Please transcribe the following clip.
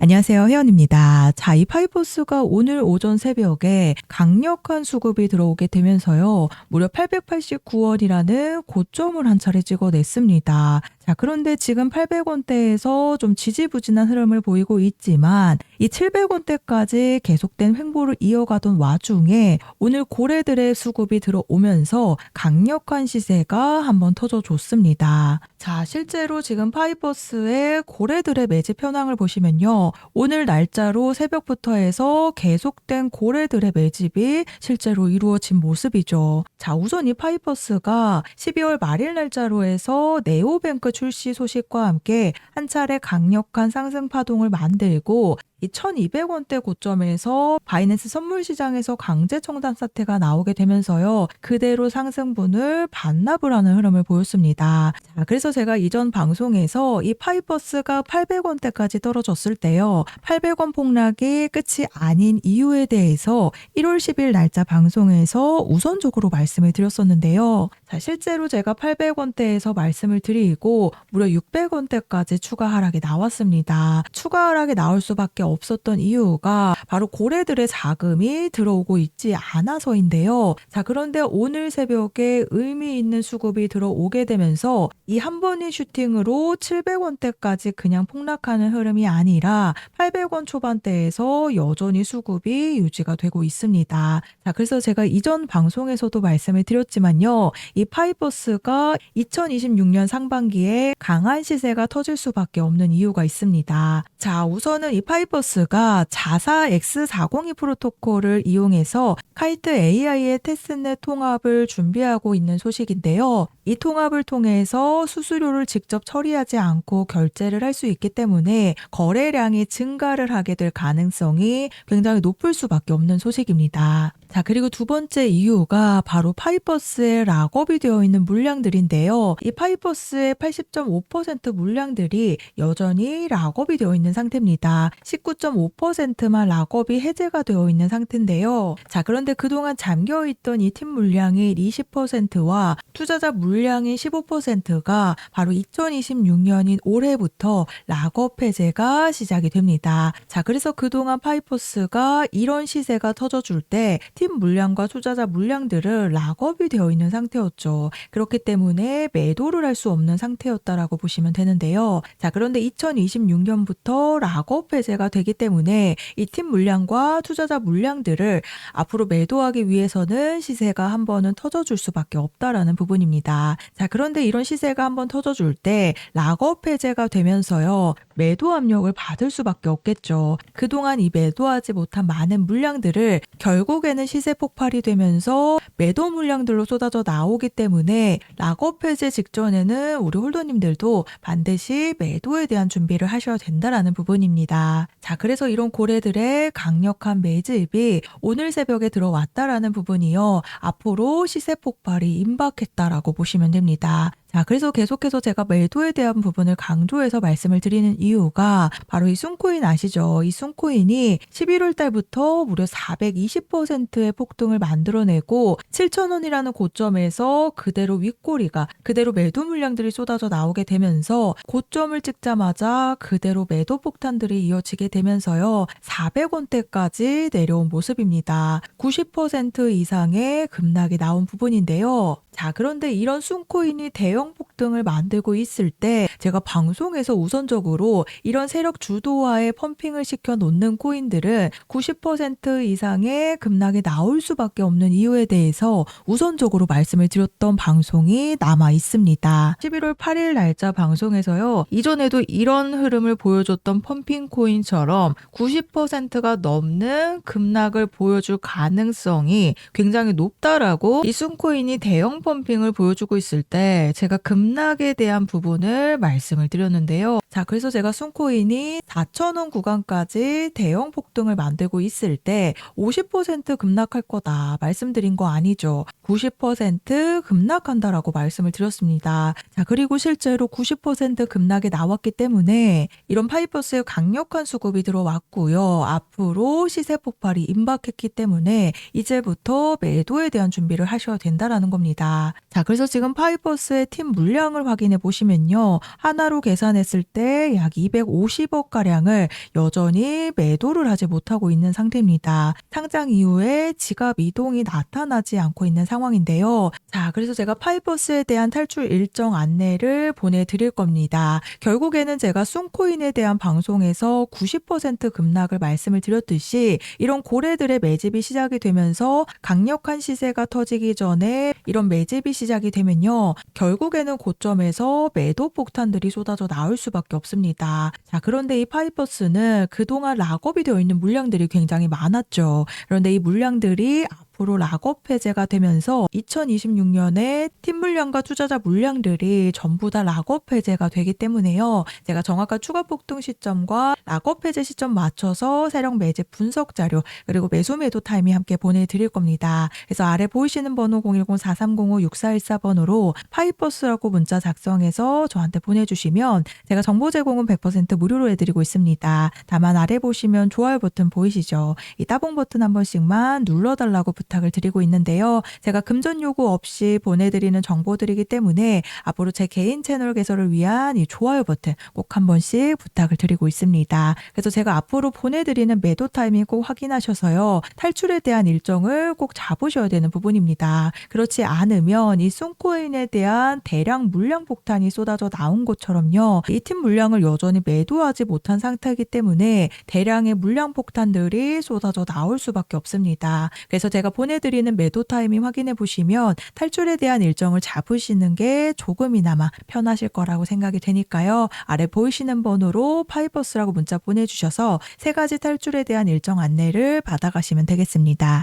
안녕하세요. 혜연입니다. 자, 이 파이버스가 오늘 오전 새벽에 강력한 수급이 들어오게 되면서요. 무려 889원이라는 고점을 한 차례 찍어냈습니다. 자, 그런데 지금 800원대에서 좀 지지부진한 흐름을 보이고 있지만 이 700원대까지 계속된 횡보를 이어가던 와중에 오늘 고래들의 수급이 들어오면서 강력한 시세가 한번 터져줬습니다. 자, 실제로 지금 파이버스의 고래들의 매집 현황을 보시면요. 오늘 날짜로 새벽부터 해서 계속된 고래들의 매집이 실제로 이루어진 모습이죠. 자, 우선 이 파이버스가 12월 말일 날짜로 해서 네오뱅크 출시 소식과 함께 한 차례 강력한 상승 파동을 만들고 이 1200원대 고점에서 바이낸스 선물 시장에서 강제 청단 사태가 나오게 되면서요. 그대로 상승분을 반납을 하는 흐름을 보였습니다. 자, 그래서 제가 이전 방송에서 이 파이버스가 800원대까지 떨어졌을 때요. 800원 폭락이 끝이 아닌 이유에 대해서 1월 10일 날짜 방송에서 우선적으로 말씀을 드렸었는데요. 자, 실제로 제가 800원대에서 말씀을 드리고 무려 600원대까지 추가 하락이 나왔습니다. 추가 하락이 나올 수밖에 없었던 이유가 바로 고래들의 자금이 들어오고 있지 않아서인데요. 자, 그런데 오늘 새벽에 의미 있는 수급이 들어오게 되면서 이 한 번의 슈팅으로 700원대까지 그냥 폭락하는 흐름이 아니라 800원 초반대에서 여전히 수급이 유지가 되고 있습니다. 자, 그래서 제가 이전 방송에서도 말씀을 드렸지만요. 이 파이버스가 2026년 상반기에 강한 시세가 터질 수밖에 없는 이유가 있습니다. 자, 우선은 이 파이버스가 자사 X402 프로토콜을 이용해서 카이트 AI의 테스트넷 통합을 준비하고 있는 소식인데요. 이 통합을 통해서 수수료를 직접 처리하지 않고 결제를 할 수 있기 때문에 거래량이 증가를 하게 될 가능성이 굉장히 높을 수밖에 없는 소식입니다. 자, 그리고 두 번째 이유가 바로 파이버스의 락업이 되어 있는 물량들인데요. 이 파이버스의 80.5% 물량들이 여전히 락업이 되어 있는 상태입니다. 19.5%만 락업이 해제가 되어 있는 상태인데요. 자, 그런데 그동안 잠겨있던 이 팀 물량이 20%와 투자자 물량인 15%가 바로 2026년인 올해부터 락업 해제가 시작이 됩니다. 자, 그래서 그동안 파이버스가 이런 시세가 터져줄 때 팀 물량과 투자자 물량들을 락업이 되어 있는 상태였죠. 그렇기 때문에 매도를 할 수 없는 상태였다라고 보시면 되는데요. 자, 그런데 2026년부터 락업 해제가 되기 때문에 이 팀 물량과 투자자 물량들을 앞으로 매도하기 위해서는 시세가 한 번은 터져줄 수밖에 없다라는 부분입니다. 자, 그런데 이런 시세가 한번 터져줄 때 락업 해제가 되면서요. 매도 압력을 받을 수밖에 없겠죠. 그동안 이 매도하지 못한 많은 물량들을 결국에는 시세 폭발이 되면서 매도 물량들로 쏟아져 나오기 때문에 락업 해제 직전에는 우리 홀더님들도 반드시 매도에 대한 준비를 하셔야 된다라는 부분입니다. 자, 그래서 이런 고래들의 강력한 매집이 오늘 새벽에 들어왔다라는 부분이요. 앞으로 시세 폭발이 임박했다라고 보시면 됩니다. 자, 그래서 계속해서 제가 매도에 대한 부분을 강조해서 말씀을 드리는 이유가 바로 이 순코인 아시죠? 이 순코인이 11월 달부터 무려 420%의 폭등을 만들어내고 7,000원이라는 고점에서 그대로 윗꼬리가 그대로 매도 물량들이 쏟아져 나오게 되면서 고점을 찍자마자 그대로 매도 폭탄들이 이어지게 되면서요. 400원대까지 내려온 모습입니다. 90% 이상의 급락이 나온 부분인데요. 자, 그런데 이런 순코인이 대형 폭등을 만들고 있을 때 제가 방송에서 우선적으로 이런 세력 주도화에 펌핑을 시켜 놓는 코인들은 90% 이상의 급락이 나올 수밖에 없는 이유에 대해서 우선적으로 말씀을 드렸던 방송이 남아 있습니다. 11월 8일 날짜 방송에서요. 이전에도 이런 흐름을 보여줬던 펌핑 코인처럼 90%가 넘는 급락을 보여줄 가능성이 굉장히 높다라고 이 순코인이 대형 펌핑을 보여주고 있을 때 제가 급락에 대한 부분을 말씀을 드렸는데요. 자, 그래서 제가 순코인이 4,000원 구간까지 대형 폭등을 만들고 있을 때 50% 급락할 거다 말씀드린 거 아니죠. 90% 급락한다라고 말씀을 드렸습니다. 자, 그리고 실제로 90% 급락이 나왔기 때문에 이런 파이버스의 강력한 수급이 들어왔고요. 앞으로 시세 폭발이 임박했기 때문에 이제부터 매도에 대한 준비를 하셔야 된다라는 겁니다. 자, 그래서 지금 파이버스의 팀 물량을 확인해 보시면요. 하나로 계산했을 때 가운데 약 250억 가량을 여전히 매도를 하지 못하고 있는 상태입니다. 상장 이후에 지갑 이동이 나타나지 않고 있는 상황인데요. 자, 그래서 제가 파이버스에 대한 탈출 일정 안내를 보내드릴 겁니다. 결국에는 제가 쏨코인에 대한 방송에서 90% 급락을 말씀을 드렸듯이 이런 고래들의 매집이 시작이 되면서 강력한 시세가 터지기 전에 이런 매집이 시작이 되면요. 결국에는 고점에서 매도 폭탄들이 쏟아져 나올 수밖에 없습니다. 자, 그런데 이 파이버스는 그동안 락업이 되어 있는 물량들이 굉장히 많았죠. 그런데 이 물량들이 앞으로 락업 해제가 되면서 2026년에 팀 물량과 투자자 물량들이 전부 다 락업 해제가 되기 때문에요. 제가 정확한 추가 폭등 시점과 락업 해제 시점 맞춰서 세력 매집 분석 자료 그리고 매수 매도 타이밍 함께 보내드릴 겁니다. 그래서 아래 보이시는 번호 010-4305-6414번으로 파이버스라고 문자 작성해서 저한테 보내주시면 제가 정보 제공은 100% 무료로 해드리고 있습니다. 다만 아래 보시면 좋아요 버튼 보이시죠? 이 따봉 버튼 한 번씩만 눌러달라고 부탁을 드리고 있는데요. 제가 금전 요구 없이 보내드리는 정보들이기 때문에 앞으로 제 개인 채널 개설을 위한 이 좋아요 버튼 꼭 한 번씩 부탁을 드리고 있습니다. 그래서 제가 앞으로 보내드리는 매도 타이밍 꼭 확인하셔서요. 탈출에 대한 일정을 꼭 잡으셔야 되는 부분입니다. 그렇지 않으면 이 쏨코인에 대한 대량 물량 폭탄이 쏟아져 나온 것처럼요. 이 팀 물량을 여전히 매도하지 못한 상태이기 때문에 대량의 물량 폭탄들이 쏟아져 나올 수밖에 없습니다. 그래서 제가 보내드리는 매도 타이밍 확인해 보시면 탈출에 대한 일정을 잡으시는 게 조금이나마 편하실 거라고 생각이 되니까요. 아래 보이시는 번호로 파이버스라고 문자 보내주셔서 세 가지 탈출에 대한 일정 안내를 받아가시면 되겠습니다.